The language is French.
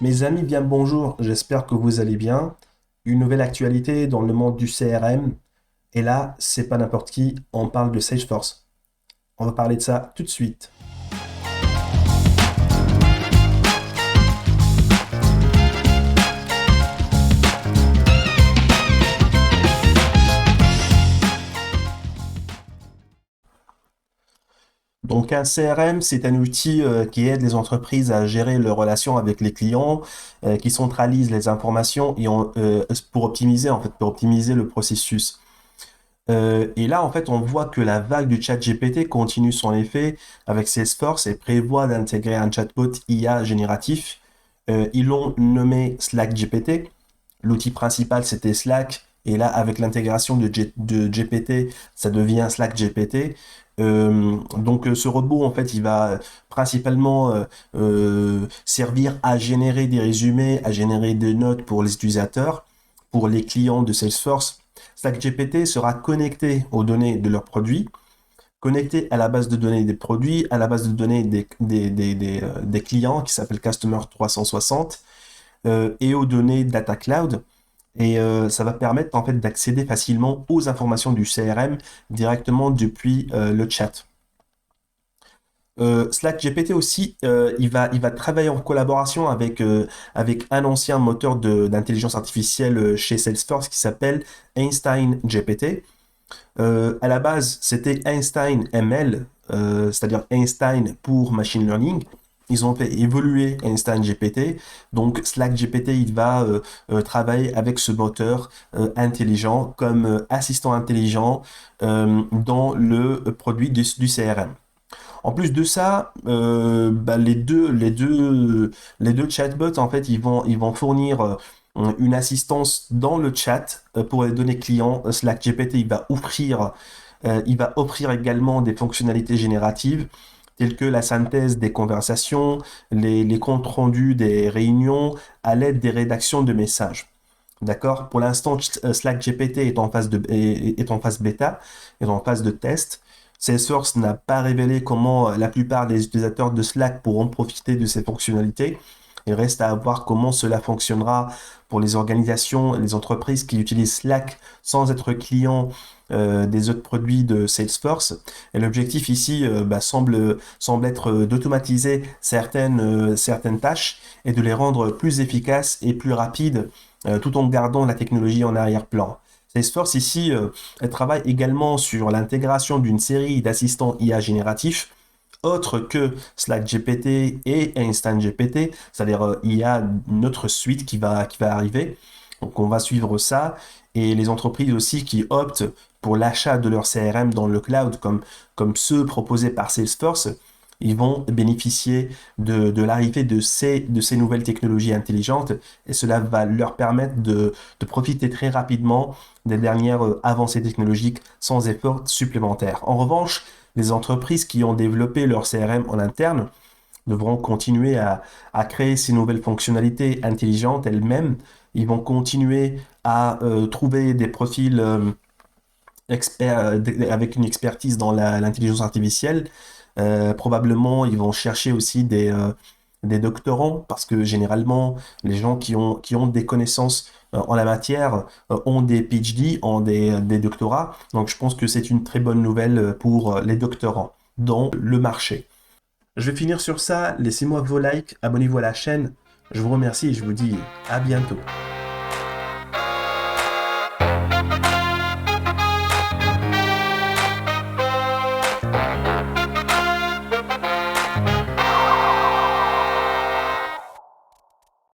Mes amis, bien bonjour, j'espère que vous allez bien. Une nouvelle actualité dans le monde du CRM. Et là, c'est pas n'importe qui, on parle de Salesforce. On va parler de ça tout de suite. Donc un CRM, c'est un outil qui aide les entreprises à gérer leurs relations avec les clients, qui centralise les informations pour optimiser pour optimiser le processus. Et là, en fait, on voit que la vague du chat GPT continue son effet avec Salesforce et prévoit d'intégrer un chatbot IA génératif. Ils l'ont nommé Slack GPT. L'outil principal, c'était Slack. Et là, avec l'intégration de GPT, ça devient Slack GPT. Ce robot, en fait, il va principalement servir à générer des résumés, à générer des notes pour les utilisateurs, pour les clients de Salesforce. Slack GPT sera connecté aux données de leurs produits, connecté à la base de données des produits, à la base de données des clients qui s'appelle Customer 360 et aux données Data Cloud. Et ça va permettre en fait d'accéder facilement aux informations du CRM directement depuis le chat. Slack GPT aussi, il va travailler en collaboration avec un ancien moteur d'intelligence artificielle chez Salesforce qui s'appelle Einstein GPT. À la base, c'était Einstein ML, c'est-à-dire Einstein pour Machine Learning. Ils ont fait évoluer Einstein GPT. Donc Slack GPT, il va travailler avec ce moteur intelligent comme assistant intelligent dans le produit du CRM. En plus de ça, les deux chatbots, en fait, ils vont fournir une assistance dans le chat pour les données clients. Slack GPT, il va offrir également des fonctionnalités génératives telles que la synthèse des conversations, les comptes rendus des réunions à l'aide des rédactions de messages. D'accord? Pour l'instant, Slack GPT est en phase bêta, est en phase de test. Salesforce n'a pas révélé comment la plupart des utilisateurs de Slack pourront profiter de ces fonctionnalités. Il reste à voir comment cela fonctionnera pour les organisations, les entreprises qui utilisent Slack sans être clients des autres produits de Salesforce. Et l'objectif ici semble être d'automatiser certaines tâches et de les rendre plus efficaces et plus rapides tout en gardant la technologie en arrière-plan. Salesforce ici, elle travaille également sur l'intégration d'une série d'assistants IA génératifs autres que Slack GPT et Einstein GPT, c'est-à-dire il y a notre suite qui va arriver. Donc on va suivre ça et les entreprises aussi qui optent pour l'achat de leur CRM dans le cloud comme ceux proposés par Salesforce, ils vont bénéficier de l'arrivée de ces nouvelles technologies intelligentes et cela va leur permettre de profiter très rapidement des dernières avancées technologiques sans effort supplémentaire. En revanche, les entreprises qui ont développé leur CRM en interne devront continuer à créer ces nouvelles fonctionnalités intelligentes elles-mêmes. Ils vont continuer à trouver des profils avec une expertise dans l'intelligence artificielle. Probablement, ils vont chercher aussi des doctorants parce que généralement, les gens qui ont des connaissances en la matière ont des PhD, ont des doctorats. Donc, je pense que c'est une très bonne nouvelle pour les doctorants dans le marché. Je vais finir sur ça. Laissez-moi vos likes, abonnez-vous à la chaîne. Je vous remercie et je vous dis à bientôt.